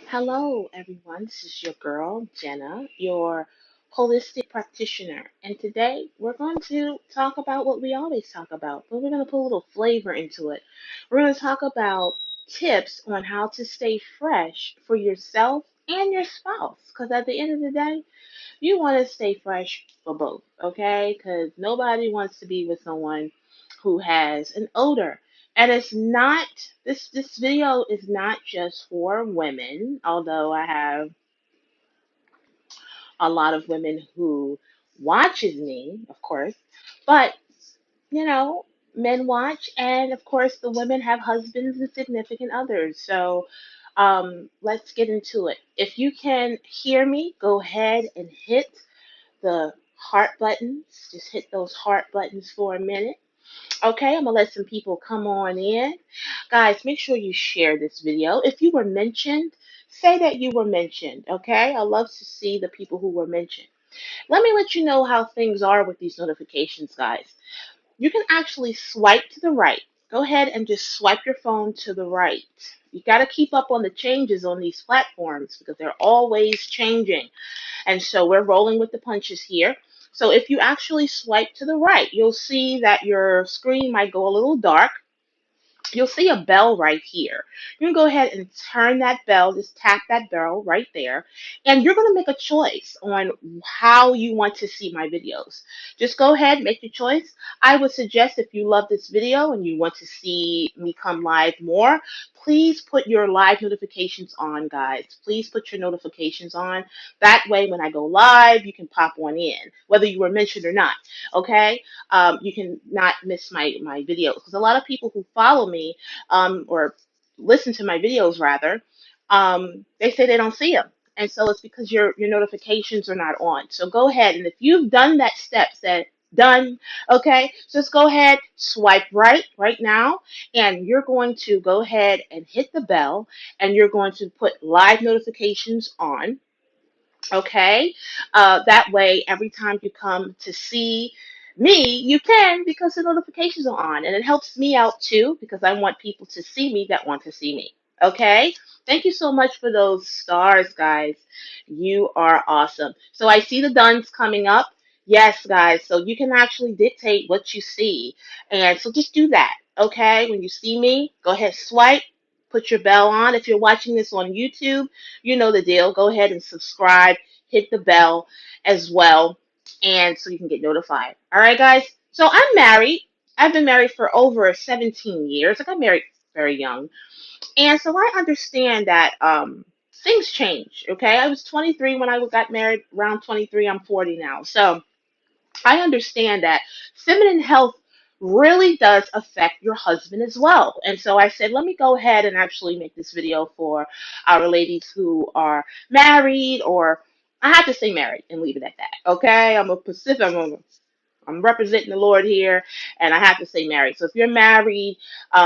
Hello, everyone. This is your girl, Jenna, your holistic practitioner. And today we're going to talk about what we always talk about, but we're going to put a little flavor into it. We're going to talk about tips on how to stay fresh for yourself and your spouse. Because at the end of the day, you want to stay fresh for both, okay? Because nobody wants to be with someone who has an odor. And it's not this video is not just for women, although I have a lot of women who watches me, of course. But, you know, men watch and of course the women have husbands and significant others. So let's get into it. If you can hear me, go ahead and hit the heart buttons. Just hit those heart buttons for a minute. Okay, I'm gonna let some people come on in. Guys, make sure you share this video. If you were mentioned, say that you were mentioned. Okay, I love to see the people who were mentioned. Let me let you know how things are with these notifications, guys. You can actually swipe to the right. Go ahead and just swipe your phone to the right. You got to keep up on the changes on these platforms because they're always changing. And so we're rolling with the punches here. So if you actually swipe to the right, you'll see that your screen might go a little dark. You'll see a bell right here. You can go ahead and turn that bell, just tap that bell right there, and you're going to make a choice on how you want to see my videos. Just go ahead, make your choice. I would suggest if you love this video and you want to see me come live more, please put your live notifications on, guys. Please put your notifications on. That way, when I go live, you can pop one in, whether you were mentioned or not. Okay? You can not miss my videos because a lot of people who follow me or listen to my videos rather, they say they don't see them. And so it's because your notifications are not on. So go ahead and if you've done that step, said done, okay, just go ahead, swipe right now, and you're going to go ahead and hit the bell, and you're going to put live notifications on. Okay, that way, every time you come to see me, you can because the notifications are on, and it helps me out too because I want people to see me that want to see me. Okay, thank you so much for those stars, guys. You are awesome. So I see the duns coming up. Yes, guys. So you can actually dictate what you see, and so just do that. Okay, when you see me, go ahead, swipe. Put your bell on. If you're watching this on YouTube, you know the deal. Go ahead and subscribe, hit the bell as well, and so you can get notified. All right, guys. So I'm married. I've been married for over 17 years. I got married very young, and so I understand that things change. Okay, I was 23 when I got married. Around 23, I'm 40 now. So I understand that feminine health really does affect your husband as well. And so I said, let me go ahead and actually make this video for our ladies who are married, or I have to say married and leave it at that. Okay. I'm a Pacific, I'm representing the Lord here, and I have to say married. So if you're married,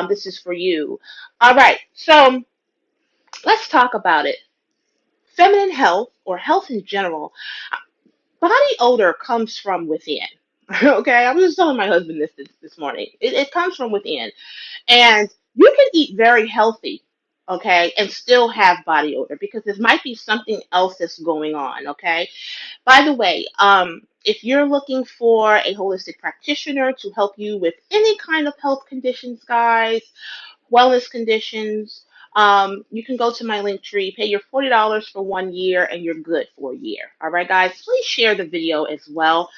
this is for you. All right. So let's talk about it. Feminine health or health in general, body odor comes from within. Okay, I was just telling my husband this morning. It comes from within, and you can eat very healthy, okay, and still have body odor because there might be something else that's going on. Okay. By the way, if you're looking for a holistic practitioner to help you with any kind of health conditions, guys, wellness conditions, you can go to my link tree, pay your $40 for 1 year, and you're good for a year. All right, guys, please share the video as well.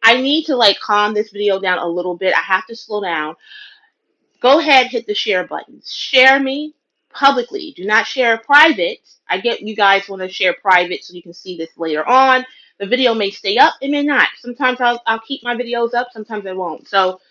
I need to like calm this video down a little bit. I have to slow down. Go ahead, hit the share button. Share me publicly. Do not share private. I get you guys want to share private so you can see this later on. The video may stay up, it may not. Sometimes I'll keep my videos up, sometimes I won't. So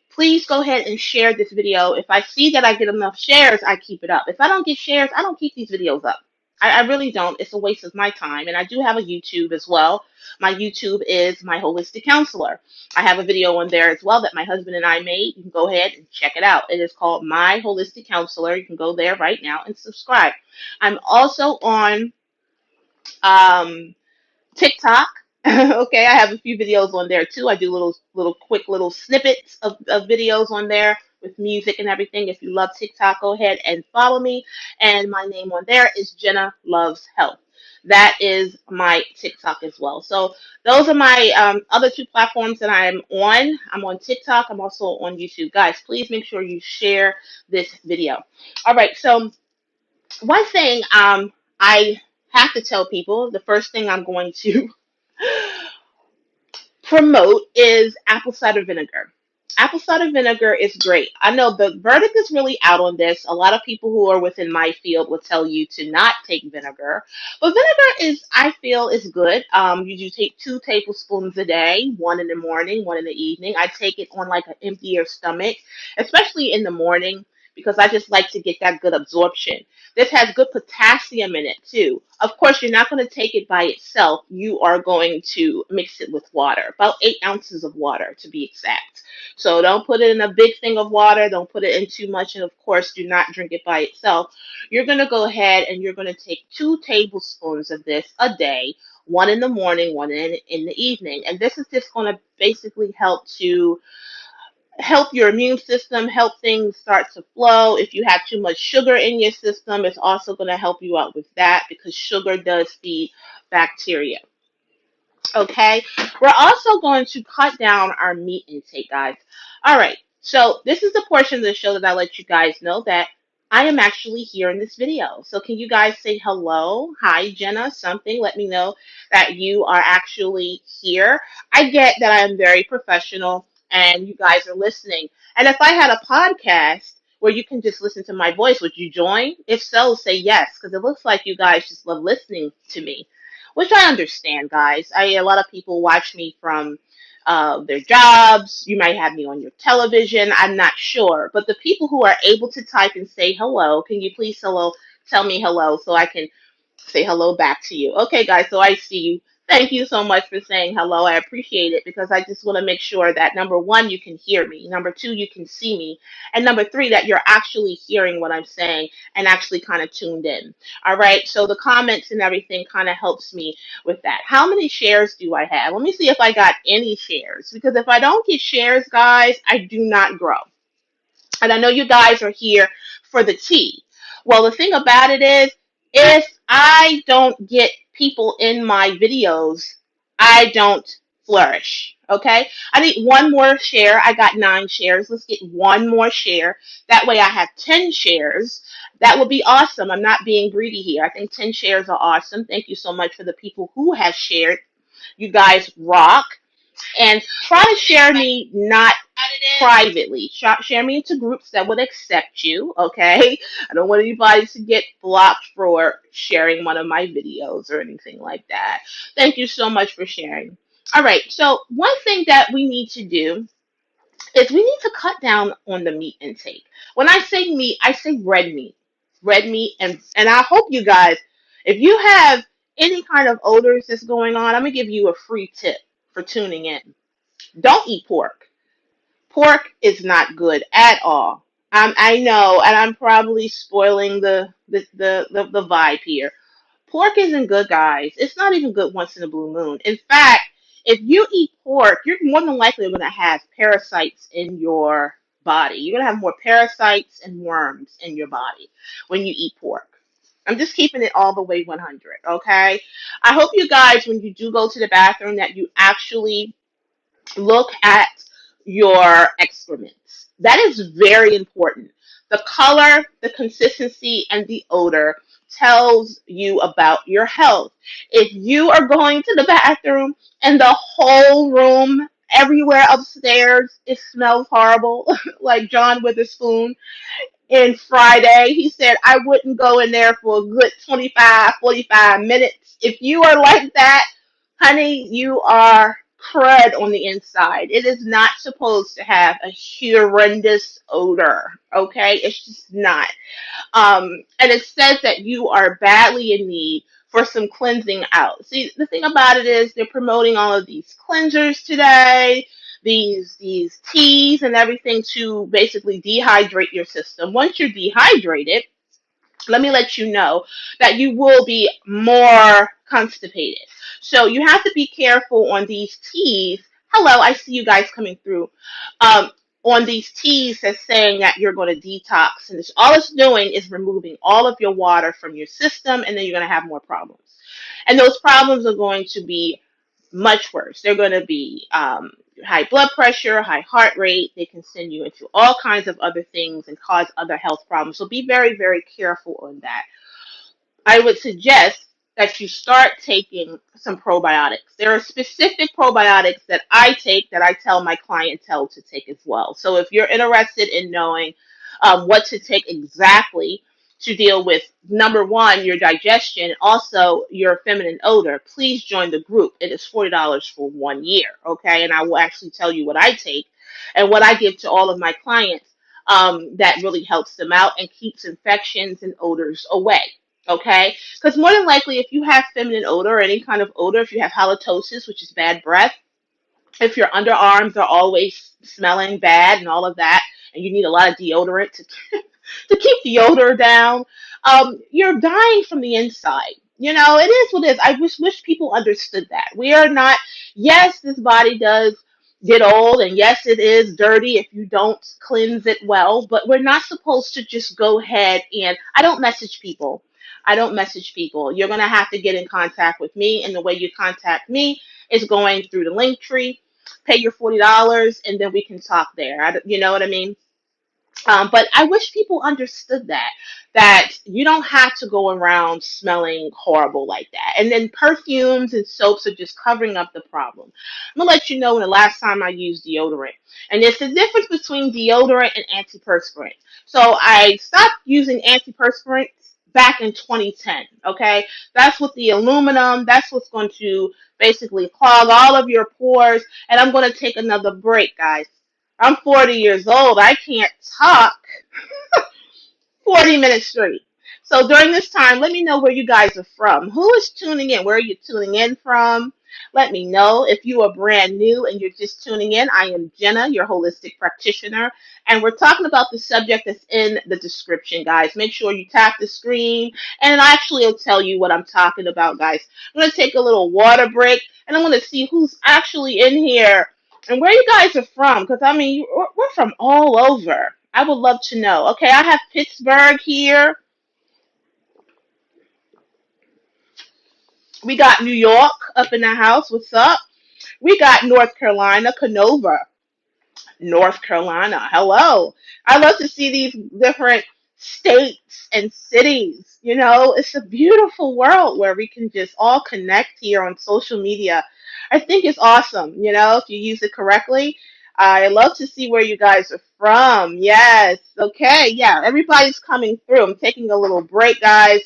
please go ahead and share this video. If I see that I get enough shares, I keep it up. If I don't get shares, I don't keep these videos up. I really don't. It's a waste of my time. And I do have a YouTube as well. My YouTube is My Holistic Counselor. I have a video on there as well that my husband and I made. You can go ahead and check it out. It is called My Holistic Counselor. You can go there right now and subscribe. I'm also on TikTok. Okay, I have a few videos on there too. I do little quick little snippets of videos on there. with music and everything. If you love TikTok, go ahead and follow me. And my name on there is Jenna Loves Health. That is my TikTok as well. So those are my other two platforms that I'm on. I'm on TikTok. I'm also on YouTube. Guys, please make sure you share this video. All right. So one thing I have to tell people, the first thing I'm going to promote is apple cider vinegar. Apple cider vinegar is great. I know the verdict is really out on this. A lot of people who are within my field will tell you to not take vinegar, but vinegar is, I feel, is good. You take 2 tablespoons a day, one in the morning, one in the evening. I take it on like an emptier stomach, especially in the morning because I just like to get that good absorption. This has good potassium in it too. Of course, you're not going to take it by itself. You are going to mix it with water, about 8 ounces of water to be exact. So don't put it in a big thing of water. Don't put it in too much. And of course, do not drink it by itself. You're going to go ahead and you're going to take 2 tablespoons of this a day, one in the morning, one in the evening. And this is just going to basically help your immune system, help things start to flow. If you have too much sugar in your system, it's also going to help you out with that because sugar does feed bacteria. Okay, we're also going to cut down our meat intake, guys. All right, so this is the portion of the show that I let you guys know that I am actually here in this video. So can you guys say hello, hi Jenna, something? Let me know that you are actually here. I get that I am very professional and you guys are listening. And if I had a podcast where you can just listen to my voice, would you join? If so, say yes, because it looks like you guys just love listening to me, which I understand, guys. A lot of people watch me from their jobs. You might have me on your television. I'm not sure, but the people who are able to type and say hello, can you please tell me hello so I can say hello back to you. Okay, guys, so I see you. Thank you so much for saying hello. I appreciate it because I just want to make sure that number one, you can hear me. Number two, you can see me. And number three, that you're actually hearing what I'm saying and actually kind of tuned in. All right, so the comments and everything kind of helps me with that. How many shares do I have? Let me see if I got any shares because if I don't get shares, guys, I do not grow. And I know you guys are here for the tea. Well, the thing about it is, if I don't get people in my videos, I don't flourish. Okay? I need one more share. I got 9 shares. Let's get one more share. That way I have 10 shares. That would be awesome. I'm not being greedy here. I think 10 shares are awesome. Thank you so much for the people who have shared. You guys rock. And try to share me not privately. Share me into groups that would accept you, okay? I don't want anybody to get blocked for sharing one of my videos or anything like that. Thank you so much for sharing. All right, so one thing that we need to do is we need to cut down on the meat intake. When I say meat, I say red meat. Red meat, and I hope you guys, if you have any kind of odors that's going on, I'm gonna give you a free tip for tuning in. Don't eat pork. Pork is not good at all. I know, and I'm probably spoiling the vibe here. Pork isn't good, guys. It's not even good once in a blue moon. In fact, if you eat pork, you're more than likely going to have parasites in your body. You're going to have more parasites and worms in your body when you eat pork. I'm just keeping it all the way 100, okay? I hope you guys, when you do go to the bathroom, that you actually look at your excrements. That is very important. The color, the consistency, and the odor tells you about your health. If you are going to the bathroom and the whole room, everywhere upstairs, it smells horrible, like John Witherspoon in Friday, he said, I wouldn't go in there for a good 25, 45 minutes. If you are like that, honey, you are crud on the inside. It is not supposed to have a horrendous odor, okay? It's just not. And it says that you are badly in need for some cleansing out. See, the thing about it is they're promoting all of these cleansers today, these teas and everything to basically dehydrate your system. Once you're dehydrated, let me let you know that you will be more constipated. So you have to be careful on these teas. Hello, I see you guys coming through. Um, on these teas that's saying that you're going to detox, and all it's doing is removing all of your water from your system, and then you're going to have more problems. And those problems are going to be much worse. They're going to be high blood pressure, high heart rate. They can send you into all kinds of other things and cause other health problems. So be very, very careful on that. I would suggest that you start taking some probiotics. There are specific probiotics that I take that I tell my clientele to take as well. So if you're interested in knowing what to take exactly to deal with, number one, your digestion, also your feminine odor, please join the group. It is $40 for 1 year, okay? And I will actually tell you what I take and what I give to all of my clients that really helps them out and keeps infections and odors away. Okay, because more than likely, if you have feminine odor or any kind of odor, if you have halitosis, which is bad breath, if your underarms are always smelling bad and all of that, and you need a lot of deodorant to keep the odor down, you're dying from the inside. You know, it is what it is. I wish people understood that. We are not, yes, this body does get old, and yes, it is dirty if you don't cleanse it well, but we're not supposed to just go ahead and, I don't message people. I don't message people. You're going to have to get in contact with me, and the way you contact me is going through the link tree. Pay your $40, and then we can talk there. You know what I mean? But I wish people understood that you don't have to go around smelling horrible like that. And then perfumes and soaps are just covering up the problem. I'm gonna let you know when the last time I used deodorant. And there's a difference between deodorant and antiperspirant. So I stopped using antiperspirants back in 2010. Okay, that's with the aluminum. That's what's going to basically clog all of your pores. And I'm going to take another break, guys. I'm 40 years old. I can't talk 40 minutes straight. So during this time, let me know where you guys are from. Who is tuning in? Where are you tuning in from? Let me know. If you are brand new and you're just tuning in, I am Jenna, your holistic practitioner, and we're talking about the subject that's in the description, guys. Make sure you tap the screen, and actually it'll tell you what I'm talking about, guys. I'm going to take a little water break, and I'm going to see who's actually in here and where you guys are from, because I mean, we're from all over. I would love to know. Okay, I have Pittsburgh here. We got New York up in the house. What's up? We got North Carolina, Canova. North Carolina. Hello. I love to see these different states and cities. You know, it's a beautiful world where we can just all connect here on social media. I think it's awesome, you know, if you use it correctly. I love to see where you guys are from. Yes. Okay. Yeah. Everybody's coming through. I'm taking a little break, guys,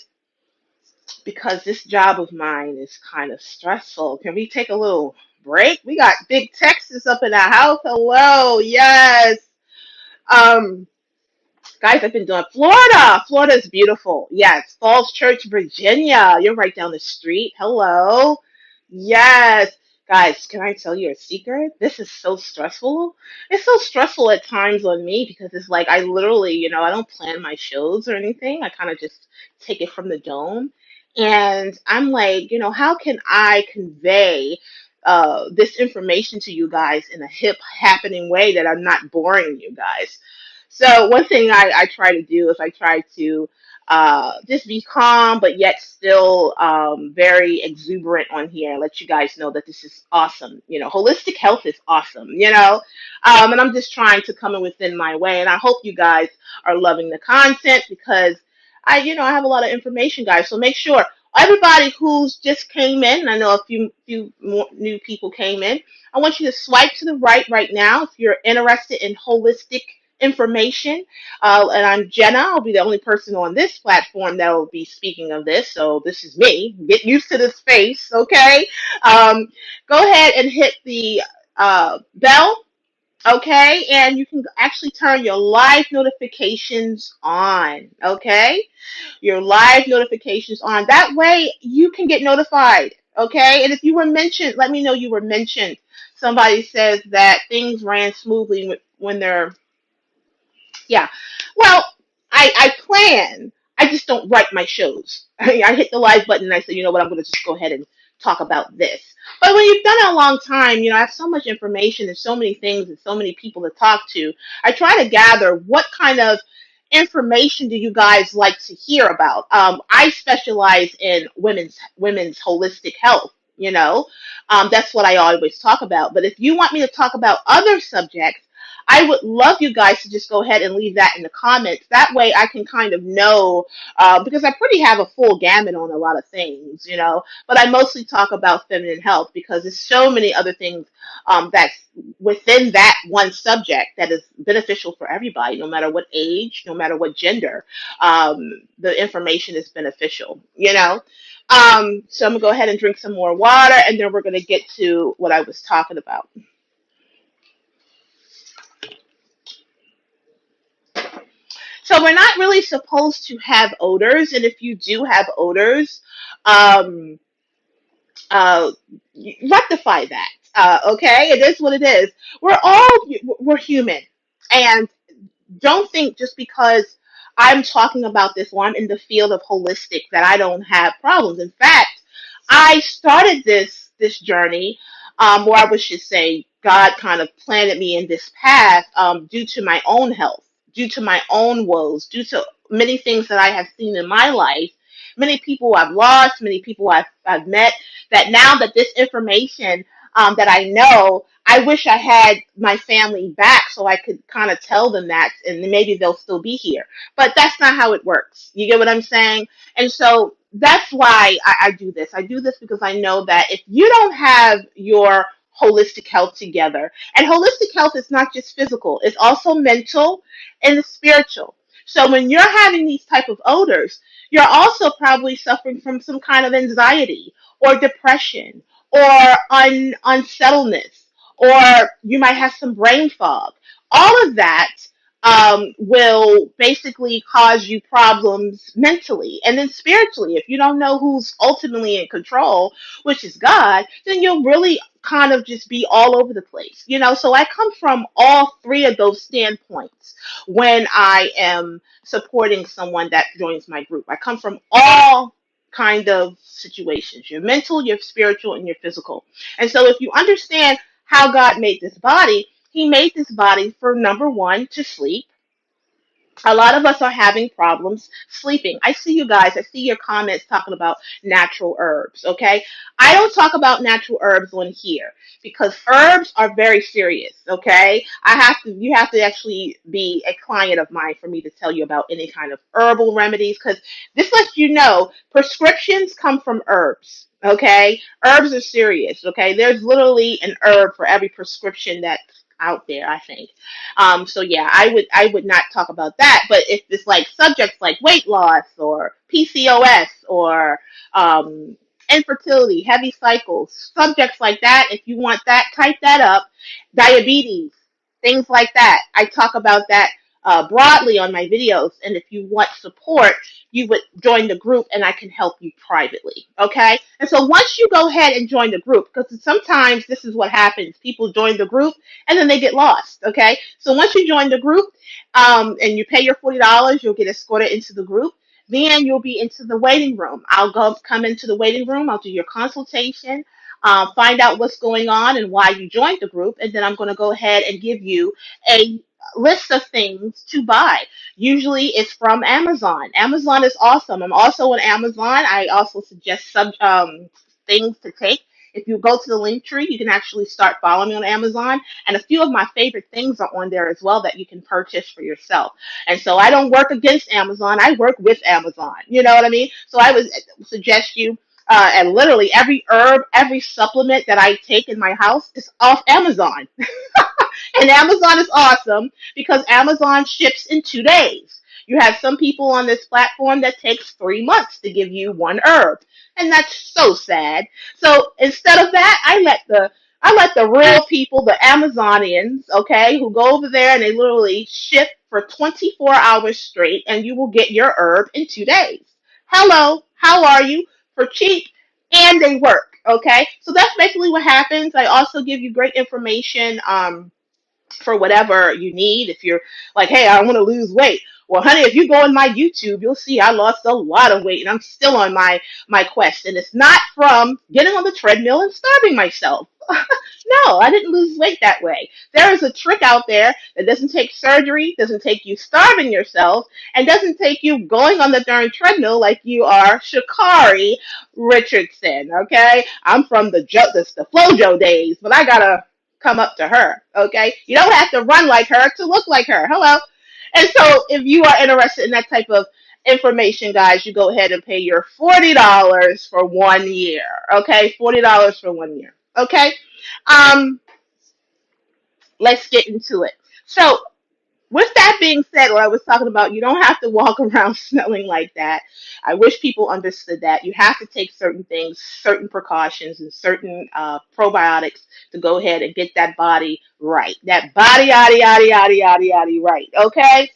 because this job of mine is kind of stressful. Can we take a little break? We got Big Texas up in the house. Hello, yes. Um, Guys, I've been doing Florida. Florida is beautiful. Yes, Falls Church, Virginia. You're right down the street. Hello. Yes. Guys, can I tell you a secret? This is so stressful. It's so stressful at times on me because it's like I literally, I don't plan my shows or anything. I kind of just take it from the dome. And I'm like, how can I convey this information to you guys in a hip, happening way that I'm not boring you guys? So one thing I try to do is I try to just be calm, but yet still very exuberant on here and let you guys know that this is awesome. Holistic health is awesome, and I'm just trying to come in within my way. And I hope you guys are loving the content because I have a lot of information, guys. So make sure everybody who's just came in, I know a few more new people came in, I want you to swipe to the right now if you're interested in holistic information. And I'm Jenna. I'll be the only person on this platform that will be speaking of this. So this is me. Get used to this face, okay? Go ahead and hit the bell, okay? And you can actually turn your live notifications on, okay? Your live notifications on. That way you can get notified, okay? And if you were mentioned, let me know you were mentioned. Somebody says that things ran smoothly when they're, yeah. Well, I plan. I just don't write my shows. I hit the live button and I say, you know what, I'm going to just go ahead and talk about this. But when you've done it a long time, I have so much information and so many things and so many people to talk to. I try to gather what kind of information do you guys like to hear about. I specialize in women's holistic health. That's what I always talk about. But if you want me to talk about other subjects, I would love you guys to just go ahead and leave that in the comments. That way I can kind of know, because I pretty have a full gamut on a lot of things. But I mostly talk about feminine health because there's so many other things that's within that one subject that is beneficial for everybody, no matter what age, no matter what gender. The information is beneficial. So I'm gonna go ahead and drink some more water, and then we're gonna get to what I was talking about. So we're not really supposed to have odors, and if you do have odors, um, uh, rectify that. Okay, it is what it is. We're human, and don't think just because I'm talking about this or I'm in the field of holistic that I don't have problems. In fact, I started this journey, or I should say, God kind of planted me in this path due to my own health, due to my own woes, due to many things that I have seen in my life, many people I've lost, many people I've met. That now that this information that I know, I wish I had my family back so I could kind of tell them that, and maybe they'll still be here. But that's not how it works. You get what I'm saying? And so that's why I do this. I do this because I know that if you don't have your holistic health together, and holistic health is not just physical, it's also mental and spiritual. So when you're having these type of odors, you're also probably suffering from some kind of anxiety or depression or unsettledness, or you might have some brain fog. All of that will basically cause you problems mentally and then spiritually. If you don't know who's ultimately in control, which is God, then you'll really kind of just be all over the place. So I come from all three of those standpoints when I am supporting someone that joins my group. I come from all kind of situations, your mental, your spiritual, and your physical. And so if you understand how God made this body, he made this body for number one, to sleep. A lot of us are having problems sleeping. I see you guys, I see your comments talking about natural herbs, okay? I don't talk about natural herbs on here because herbs are very serious, okay? You have to actually be a client of mine for me to tell you about any kind of herbal remedies, because this lets you know prescriptions come from herbs, okay? Herbs are serious, okay? There's literally an herb for every prescription that's out there, I think. So yeah, I would not talk about that. But if it's like subjects like weight loss or PCOS or infertility, heavy cycles, subjects like that, if you want that, type that up. Diabetes, things like that. I talk about that broadly on my videos. And if you want support, you would join the group and I can help you privately. Okay. And so once you go ahead and join the group, because sometimes this is what happens, people join the group and then they get lost. Okay. So once you join the group, and you pay your $40, you'll get escorted into the group. Then you'll be into the waiting room. I'll come into the waiting room. I'll do your consultation, find out what's going on and why you joined the group, and then I'm going to go ahead and give you a list of things to buy. Usually it's from Amazon. Amazon is awesome. I'm also on Amazon. I also suggest things to take. If you go to the link tree, you can actually start following me on Amazon. And a few of my favorite things are on there as well that you can purchase for yourself. And so I don't work against Amazon. I work with Amazon. You know what I mean? So I would suggest you, and literally every herb, every supplement that I take in my house is off Amazon. And Amazon is awesome because Amazon ships in 2 days. You have some people on this platform that takes 3 months to give you one herb. And that's so sad. So instead of that, I let the real people, the Amazonians, okay, who go over there and they literally ship for 24 hours straight and you will get your herb in 2 days. Hello, how are you? For cheap, and they work, okay? So that's basically what happens. I also give you great information for whatever you need. If you're like, hey, I want to lose weight. Well, honey, if you go on my YouTube, you'll see I lost a lot of weight and I'm still on my quest. And it's not from getting on the treadmill and starving myself. No, I didn't lose weight that way. There is a trick out there that doesn't take surgery, doesn't take you starving yourself, and doesn't take you going on the darn treadmill like you are Shakari Richardson. Okay, I'm from the FloJo days, but I gotta come up to her. Okay, you don't have to run like her to look like her. Hello. And so, if you are interested in that type of information, guys, you go ahead and pay your $40 for 1 year. Okay, $40 for 1 year. Okay. Um, let's get into it. So, with that being said, what I was talking about, you don't have to walk around smelling like that. I wish people understood that. You have to take certain things, certain precautions, and certain probiotics to go ahead and get that body right. That body, yaddy, yaddy, yaddy, yaddy, yaddy, right. Okay?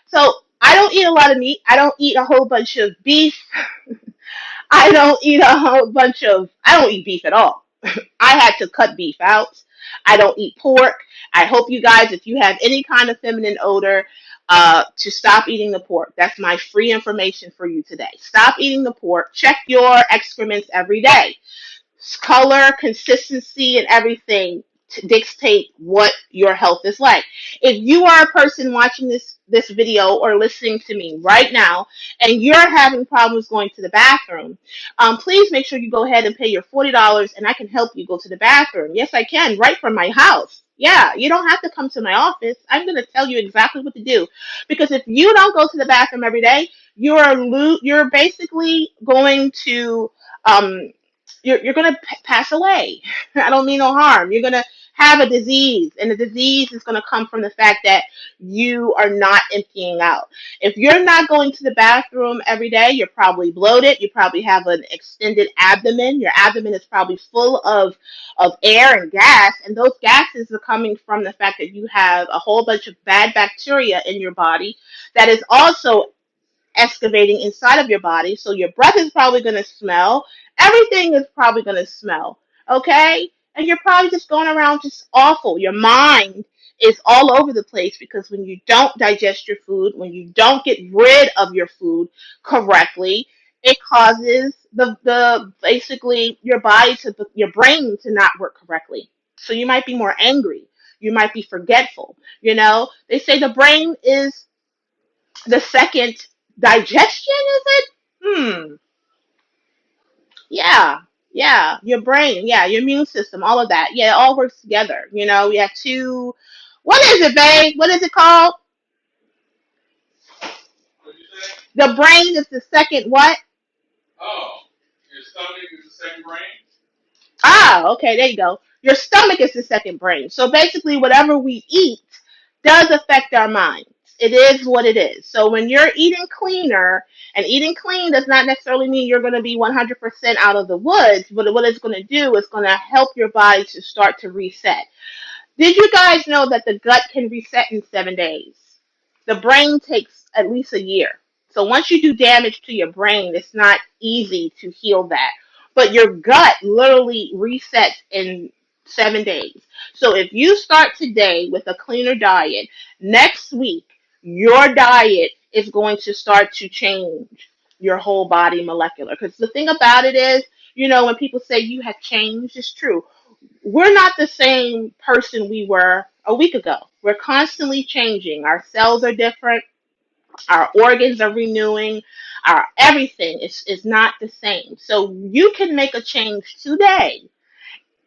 So, I don't eat a lot of meat. I don't eat a whole bunch of beef. I don't eat a whole bunch of, I don't eat beef at all. I had to cut beef out. I don't eat pork. I hope you guys, if you have any kind of feminine odor, to stop eating the pork. That's my free information for you today. Stop eating the pork. Check your excrements every day. Color, consistency, and everything to dictate what your health is like. If you are a person watching this video or listening to me right now, and you're having problems going to the bathroom, please make sure you go ahead and pay your $40, and I can help you go to the bathroom. Yes, I can, right from my house. Yeah, you don't have to come to my office. I'm going to tell you exactly what to do, because if you don't go to the bathroom every day, you're basically going to um, you're going to pass away. I don't mean no harm. You're going to have a disease, and the disease is going to come from the fact that you are not emptying out. If you're not going to the bathroom every day, you're probably bloated. You probably have an extended abdomen. Your abdomen is probably full of air and gas, and those gases are coming from the fact that you have a whole bunch of bad bacteria in your body that is also excavating inside of your body. So your breath is probably going to smell. Everything is probably going to smell. Okay? And you're probably just going around just awful. Your mind is all over the place because when you don't digest your food, when you don't get rid of your food correctly, it causes the basically your brain to not work correctly. So you might be more angry. You might be forgetful. They say the brain is the second digestion, is it? Yeah, yeah. Your brain, yeah, your immune system, all of that. Yeah, it all works together. We have two. What is it, babe? What is it called? What'd you say? The brain is the second what? Oh, your stomach is the second brain? Ah, okay, there you go. Your stomach is the second brain. So basically, whatever we eat does affect our minds. It is what it is. So when you're eating cleaner, and eating clean does not necessarily mean you're going to be 100% out of the woods, but what it's going to do is going to help your body to start to reset. Did you guys know that the gut can reset in 7 days? The brain takes at least a year. So once you do damage to your brain, it's not easy to heal that. But your gut literally resets in 7 days. So if you start today with a cleaner diet, next week your diet is going to start to change your whole body molecular. Because the thing about it is, when people say you have changed, it's true. We're not the same person we were a week ago. We're constantly changing. Our cells are different. Our organs are renewing. Our everything is not the same. So you can make a change today,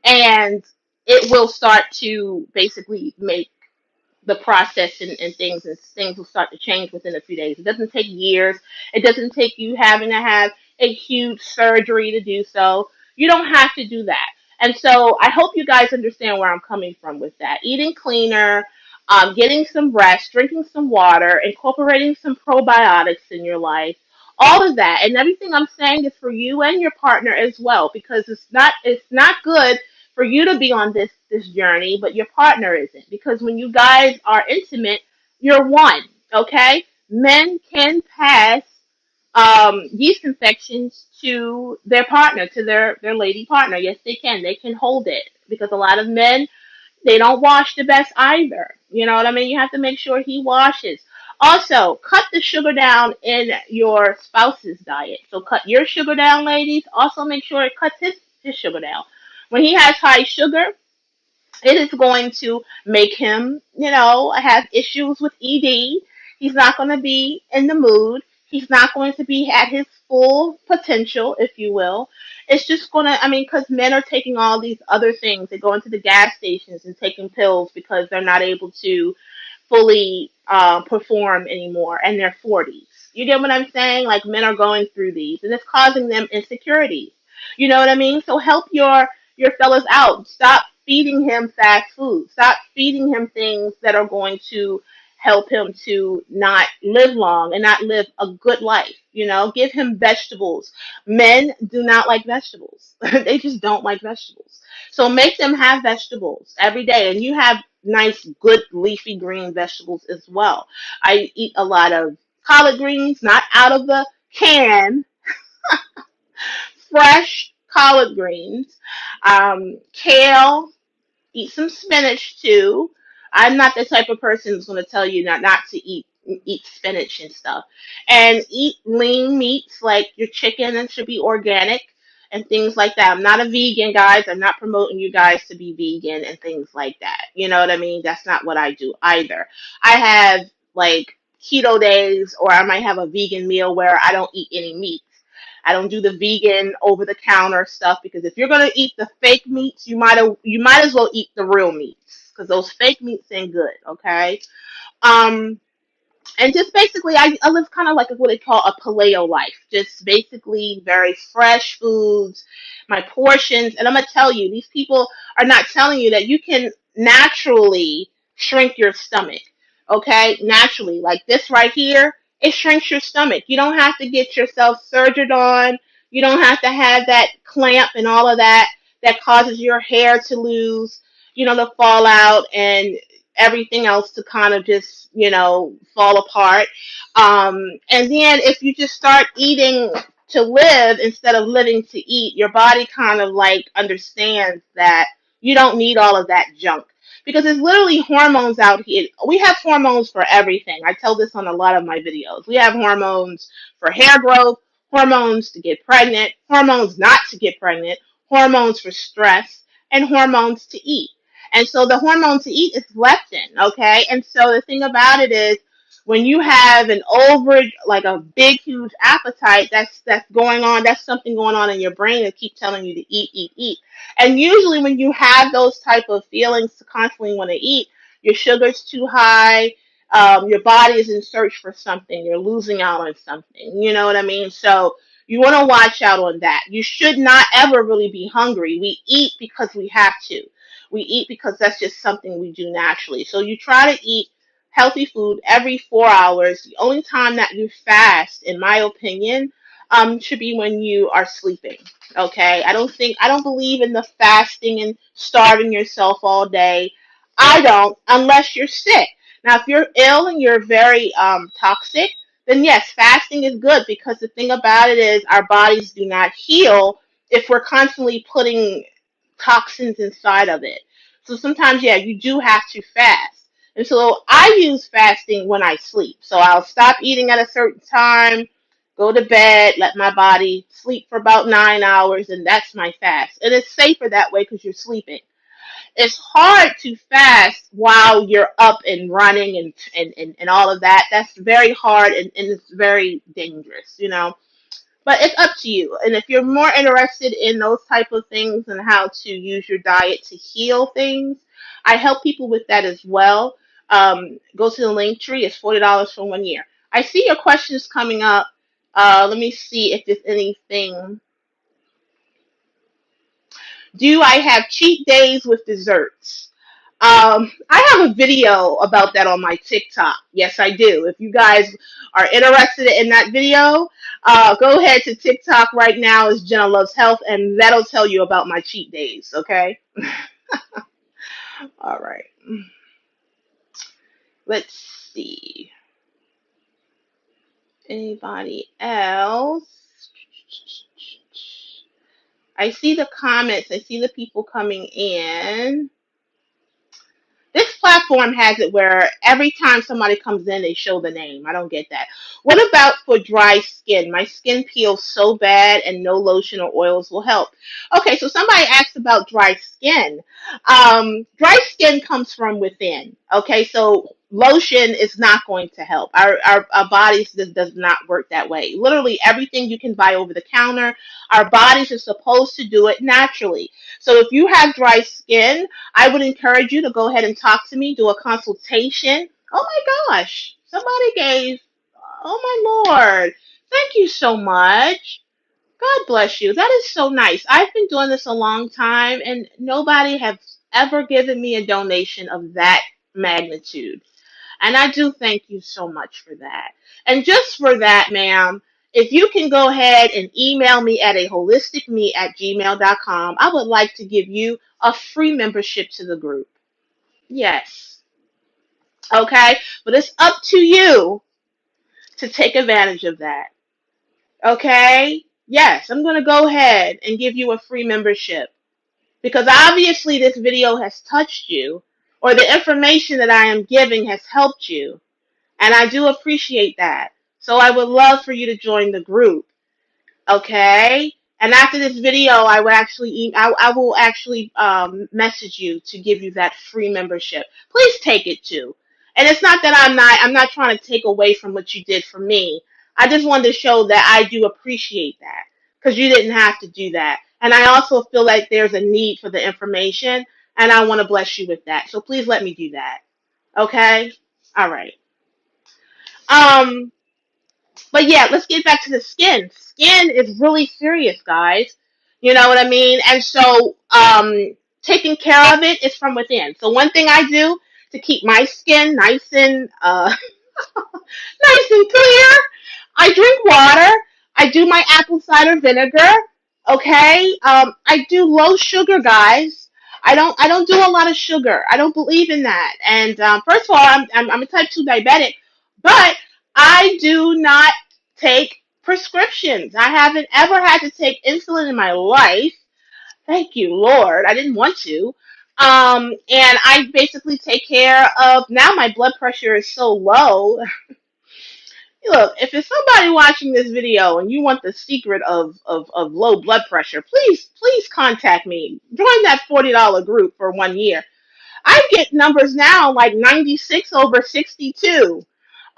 and it will start to basically make the process and things will start to change within a few days. It doesn't take years. It doesn't take you having to have a huge surgery to do so. You don't have to do that. And so I hope you guys understand where I'm coming from with that. Eating cleaner, getting some rest, drinking some water, incorporating some probiotics in your life, all of that. And everything I'm saying is for you and your partner as well, because it's not good for you to be on this journey, but your partner isn't. Because when you guys are intimate, you're one. Okay, men can pass yeast infections to their partner, to their lady partner. Yes, they can. They can hold it because a lot of men, they don't wash the best either. You know what I mean? You have to make sure he washes. Also, cut the sugar down in your spouse's diet. So cut your sugar down, ladies. Also make sure it cuts his sugar down. When he has high sugar, it is going to make him, have issues with ED. He's not going to be in the mood. He's not going to be at his full potential, if you will. It's just going to, because men are taking all these other things. They go into the gas stations and taking pills because they're not able to fully perform anymore in their 40s. You get what I'm saying? Like men are going through these, and it's causing them insecurities. You know what I mean? So help your fellas out. Stop feeding him fast food. Stop feeding him things that are going to help him to not live long and not live a good life. Give him vegetables. Men do not like vegetables. They just don't like vegetables. So make them have vegetables every day. And you have nice, good leafy green vegetables as well. I eat a lot of collard greens, not out of the can, fresh collard greens, kale, eat some spinach too. I'm not the type of person who's going to tell you not to eat spinach and stuff. And eat lean meats like your chicken and should be organic and things like that. I'm not a vegan, guys. I'm not promoting you guys to be vegan and things like that. You know what I mean? That's not what I do either. I have like keto days or I might have a vegan meal where I don't eat any meat. I don't do the vegan over the counter stuff because if you're gonna eat the fake meats, you might as well eat the real meats because those fake meats ain't good. Okay. Um, and just basically I live kind of like what they call a paleo life, just basically very fresh foods, my portions. And I'm gonna tell you, these people are not telling you that you can naturally shrink your stomach. Okay, naturally, like this right here, it shrinks your stomach. You don't have to get yourself surgered on. You don't have to have that clamp and all of that that causes your hair to lose, the fallout and everything else to kind of just, fall apart. And then if you just start eating to live instead of living to eat, your body kind of like understands that you don't need all of that junk. Because there's literally hormones out here. We have hormones for everything. I tell this on a lot of my videos. We have hormones for hair growth, hormones to get pregnant, hormones not to get pregnant, hormones for stress, and hormones to eat. And so the hormone to eat is leptin, okay? And so the thing about it is when you have an over like a big huge appetite, that's going on, that's something going on in your brain that keep telling you to eat, eat, eat. And usually when you have those type of feelings to constantly want to eat, your sugar's too high, your body is in search for something, you're losing out on something. You know what I mean? So you want to watch out on that. You should not ever really be hungry. We eat because we have to. We eat because that's just something we do naturally. So you try to eat healthy food every 4 hours. The only time that you fast, in my opinion, should be when you are sleeping. Okay, I don't believe in the fasting and starving yourself all day. I don't, unless you're sick. Now, if you're ill and you're very toxic, then yes, fasting is good because the thing about it is our bodies do not heal if we're constantly putting toxins inside of it. So sometimes, yeah, you do have to fast. And so I use fasting when I sleep. So I'll stop eating at a certain time, go to bed, let my body sleep for about 9 hours, and that's my fast. And it's safer that way because you're sleeping. It's hard to fast while you're up and running and all of that. That's very hard and it's very dangerous. But it's up to you. And if you're more interested in those type of things and how to use your diet to heal things, I help people with that as well. Go to the link tree. It's $40 for 1 year. I see your questions coming up. Let me see if there's anything. Do I have cheat days with desserts? I have a video about that on my TikTok. Yes, I do. If you guys are interested in that video, go ahead to TikTok right now. Is Jenna Loves Health, and that'll tell you about my cheat days. Okay. All right. Let's see. Anybody else? I see the comments. I see the people coming in. This platform has it where every time somebody comes in, they show the name. I don't get that. What about for dry skin? My skin peels so bad, and no lotion or oils will help. Okay, so somebody asked about dry skin. Dry skin comes from within. Okay, so lotion is not going to help. Our bodies does not work that way. Literally everything you can buy over the counter, our bodies are supposed to do it naturally. So if you have dry skin, I would encourage you to go ahead and talk to me, do a consultation. Oh my gosh, somebody gave, oh my Lord, thank you so much. God bless you. That is so nice. I've been doing this a long time, and nobody has ever given me a donation of that magnitude. And I do thank you so much for that. And just for that, ma'am, if you can go ahead and email me at a holisticme@gmail.com, I would like to give you a free membership to the group. Yes. Okay. But it's up to you to take advantage of that. Okay. Yes, I'm going to go ahead and give you a free membership because obviously this video has touched you, or the information that I am giving has helped you. And I do appreciate that. So I would love for you to join the group. Okay? And after this video, I will actually message you to give you that free membership. Please take it too. And it's not that I'm not trying to take away from what you did for me. I just wanted to show that I do appreciate that because you didn't have to do that. And I also feel like there's a need for the information, and I want to bless you with that. So please let me do that. Okay? All right. Um, but yeah, let's get back to the skin. Skin is really serious, guys. You know what I mean? And so, taking care of it is from within. So one thing I do to keep my skin nice and nice and clear, I drink water. I do my apple cider vinegar. Okay. I do low sugar, guys. I don't do a lot of sugar. I don't believe in that. And first of all, I'm a type 2 diabetic, but I do not take prescriptions. I haven't ever had to take insulin in my life. Thank you, Lord. I didn't want to. And I basically take care of, now my blood pressure is so low. Look, if it's somebody watching this video and you want the secret of low blood pressure, please contact me. Join that $40 group for 1 year. I get numbers now like 96 over 62.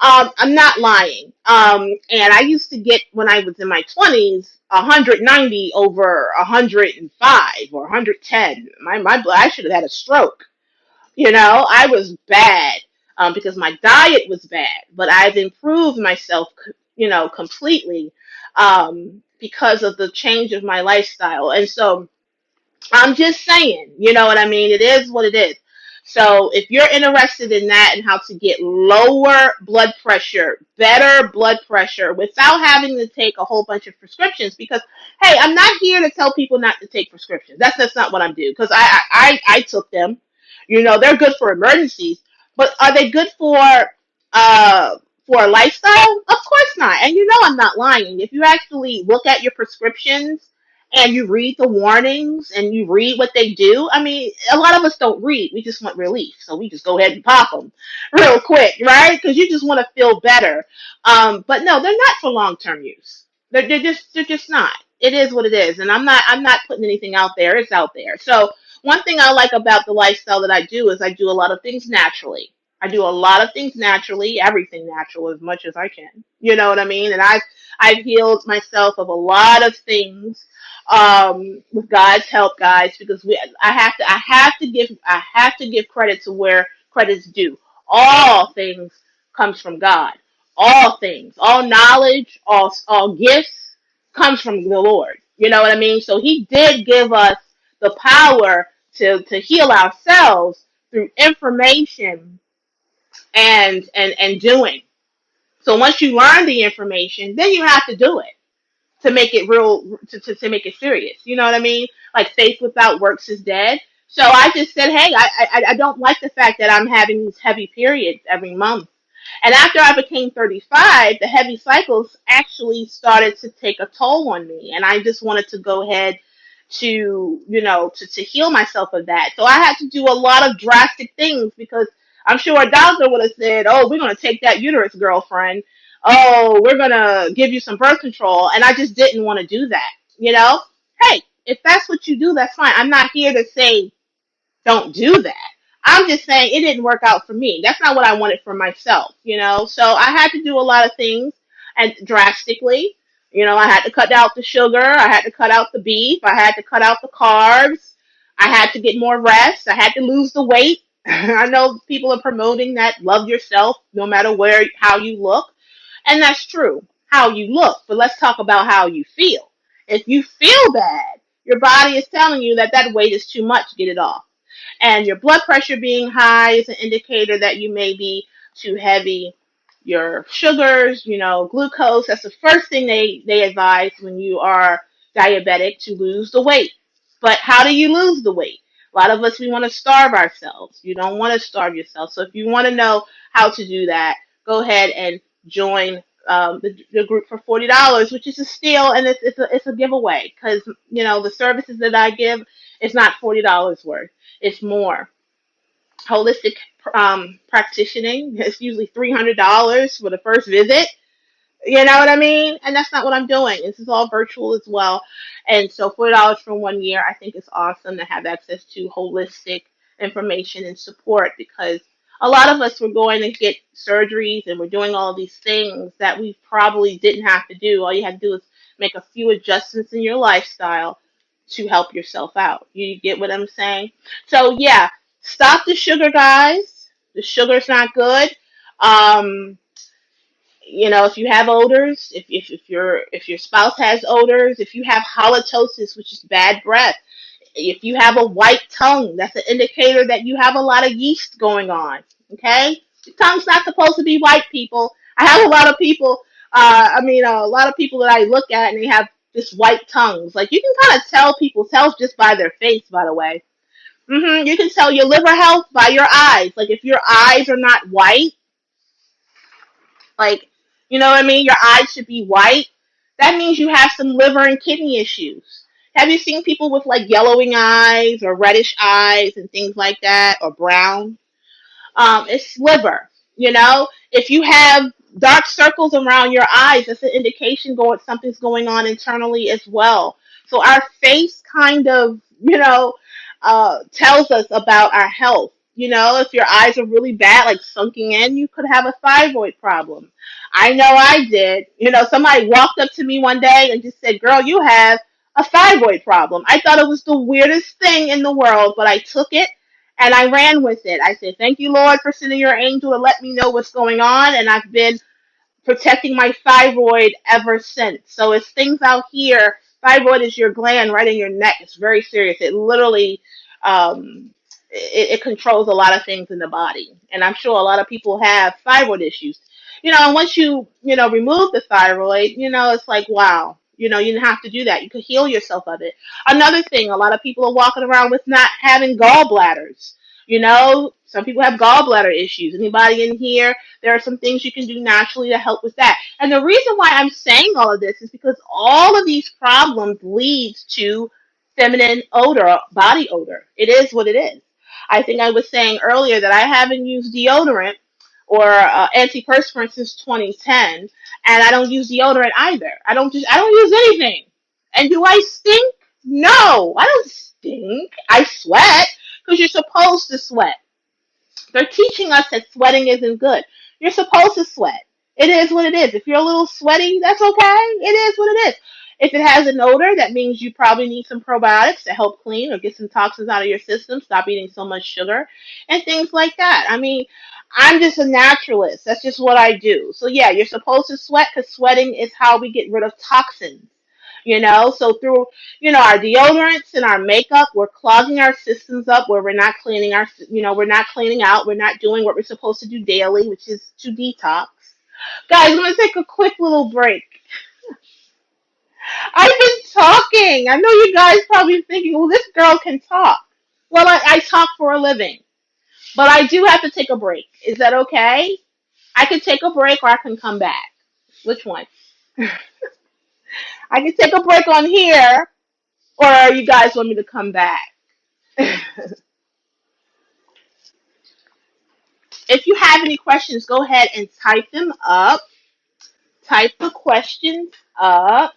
I'm not lying. And I used to get, when I was in my 20s, 190 over 105 or 110. My blood, I should have had a stroke. I was bad, because my diet was bad, but I've improved myself, completely, because of the change of my lifestyle. And so I'm just saying, you know what I mean? It is what it is. So if you're interested in that and how to get lower blood pressure, better blood pressure without having to take a whole bunch of prescriptions, because hey, I'm not here to tell people not to take prescriptions. That's not what I'm doing, because I took them. They're good for emergencies, but are they good for a lifestyle? Of course not. And I'm not lying. If you actually look at your prescriptions and you read the warnings and you read what they do. I mean, a lot of us don't read. We just want relief. So we just go ahead and pop them real quick, right? Because you just want to feel better. But no, they're not for long-term use. They're just not. It is what it is. And I'm not putting anything out there. It's out there. So one thing I like about the lifestyle that I do is I do a lot of things naturally. I do a lot of things naturally, everything natural as much as I can. You know what I mean? And I've healed myself of a lot of things, with God's help, guys, because I have to give credit to where credit's due. All things comes from God. All things, all knowledge, all gifts comes from the Lord. You know what I mean? So He did give us the power to heal ourselves through information and doing. So once you learn the information, then you have to do it to make it real, to make it serious. You know what I mean? Like faith without works is dead. So I just said, hey, I don't like the fact that I'm having these heavy periods every month. And after I became 35, the heavy cycles actually started to take a toll on me. And I just wanted to go ahead to heal myself of that. So I had to do a lot of drastic things because I'm sure a doctor would have said, "Oh, we're going to take that uterus, girlfriend. Oh, we're going to give you some birth control." And I just didn't want to do that. You know, hey, if that's what you do, that's fine. I'm not here to say don't do that. I'm just saying it didn't work out for me. That's not what I wanted for myself, you know. So I had to do a lot of things and drastically. You know, I had to cut out the sugar, I had to cut out the beef, I had to cut out the carbs, I had to get more rest, I had to lose the weight. I know people are promoting that love yourself no matter where how you look, and that's true, how you look. But let's talk about how you feel. If you feel bad, your body is telling you that that weight is too much, get it off. And your blood pressure being high is an indicator that you may be too heavy. Your sugars, you know, glucose, that's the first thing they advise when you are diabetic, to lose the weight. But how do you lose the weight? A lot of us, we want to starve ourselves. You don't want to starve yourself. So if you want to know how to do that, go ahead and join the group for $40, which is a steal, and it's a giveaway, because you know the services that I give, it's not $40 worth. It's more. Holistic practicing, it's usually $300 for the first visit. You know what I mean? And that's not what I'm doing. This is all virtual as well. And so $40 for 1 year, I think it's awesome to have access to holistic information and support, because a lot of us were going to get surgeries and we're doing all these things that we probably didn't have to do. All you had to do is make a few adjustments in your lifestyle to help yourself out. You get what I'm saying? So yeah, stop the sugar, guys. The sugar's not good. Um, you know, if you have odors, if your spouse has odors, if you have halitosis, which is bad breath, if you have a white tongue, that's an indicator that you have a lot of yeast going on. Okay, the tongue's not supposed to be white, people. I have a lot of people. A lot of people that I look at and they have this white tongues. Like, you can kind of tell people's health just by their face. By the way, you can tell your liver health by your eyes. Like, if your eyes are not white, like, you know what I mean? Your eyes should be white. That means you have some liver and kidney issues. Have you seen people with like yellowing eyes or reddish eyes and things like that, or brown? It's liver. You know, if you have dark circles around your eyes, that's an indication going something's going on internally as well. So our face kind of, tells us about our health. You know, if your eyes are really bad, like sunken in, you could have a thyroid problem. I know I did. You know, somebody walked up to me one day and just said, "Girl, you have a thyroid problem." I thought it was the weirdest thing in the world, but I took it and I ran with it. I said, "Thank you, Lord, for sending your angel to let me know what's going on." And I've been protecting my thyroid ever since. So it's things out here. Thyroid is your gland right in your neck. It's very serious. It literally, it controls a lot of things in the body. And I'm sure a lot of people have thyroid issues. You know, and once you remove the thyroid, it's like, wow, you didn't have to do that. You could heal yourself of it. Another thing, a lot of people are walking around with not having gallbladders. Some people have gallbladder issues. Anybody in here? There are some things you can do naturally to help with that. And the reason why I'm saying all of this is because all of these problems leads to feminine odor, body odor. It is what it is. I think I was saying earlier that I haven't used deodorant or antiperspirant since 2010, and I don't use deodorant either. I don't use anything. And do I stink? No, I don't stink. I sweat because you're supposed to sweat. They're teaching us that sweating isn't good. You're supposed to sweat. It is what it is. If you're a little sweaty, that's okay. It is what it is. If it has an odor, that means you probably need some probiotics to help clean or get some toxins out of your system. Stop eating so much sugar and things like that. I mean, I'm just a naturalist. That's just what I do. So yeah, you're supposed to sweat because sweating is how we get rid of toxins. So through our deodorants and our makeup, we're clogging our systems up where we're not cleaning we're not cleaning out, we're not doing what we're supposed to do daily, which is to detox. Guys, I'm gonna take a quick little break. I've been talking. I know you guys probably thinking, well, this girl can talk. Well, I talk for a living, but I do have to take a break. Is that okay? I can take a break or I can come back. Which one? I can take a break on here, or you guys want me to come back? If you have any questions, go ahead and type them up. Type the questions up.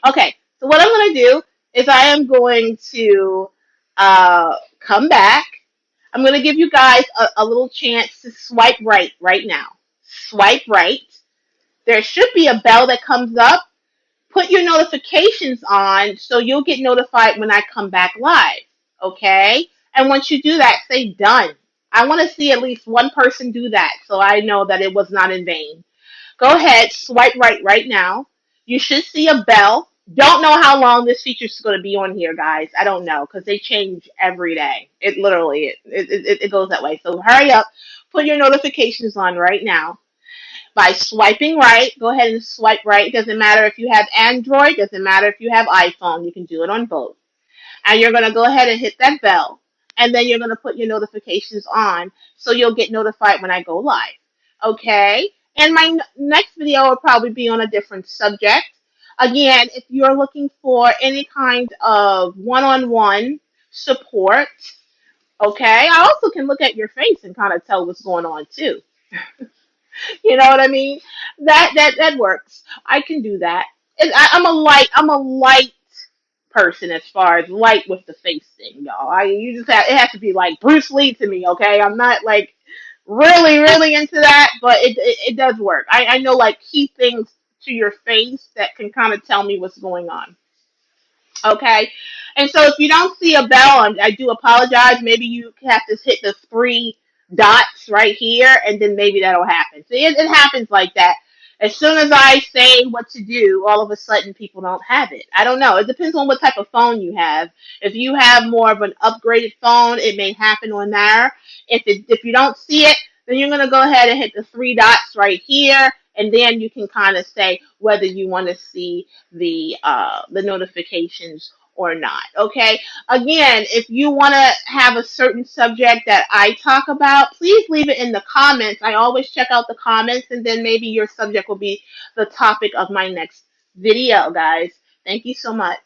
Okay, so what I'm going to do is I am going to come back. I'm going to give you guys a little chance to swipe right now. Swipe right. There should be a bell that comes up. Put your notifications on so you'll get notified when I come back live. Okay? And once you do that, say done. I want to see at least one person do that so I know that it was not in vain. Go ahead, swipe right now. You should see a bell. Don't know how long this feature is going to be on here, guys. I don't know because they change every day. It literally it goes that way. So hurry up, put your notifications on right now by swiping right. Go ahead and swipe right. Doesn't matter if you have Android. Doesn't matter if you have iPhone. You can do it on both. And you're going to go ahead and hit that bell. And then you're going to put your notifications on so you'll get notified when I go live. Okay? And my next video will probably be on a different subject. Again, if you're looking for any kind of one-on-one support, okay, I also can look at your face and kind of tell what's going on too. You know what I mean? That works. I can do that. I'm a light person as far as light with the face thing, y'all. You just have it has to be like Bruce Lee to me, okay? I'm not like really into that, but it does work. I know like key things to your face that can kind of tell me what's going on. Okay. And so if you don't see a bell, I do apologize. Maybe you have to hit the three dots right here, and then maybe that'll happen. See, it happens like that. As soon as I say what to do, all of a sudden people don't have it. I don't know. It depends on what type of phone you have. If you have more of an upgraded phone, it may happen on there. If you don't see it, then you're gonna go ahead and hit the three dots right here, and then you can kind of say whether you want to see the notifications or not. Okay. Again, if you want to have a certain subject that I talk about, please leave it in the comments. I always check out the comments, and then maybe your subject will be the topic of my next video, guys. Thank you so much.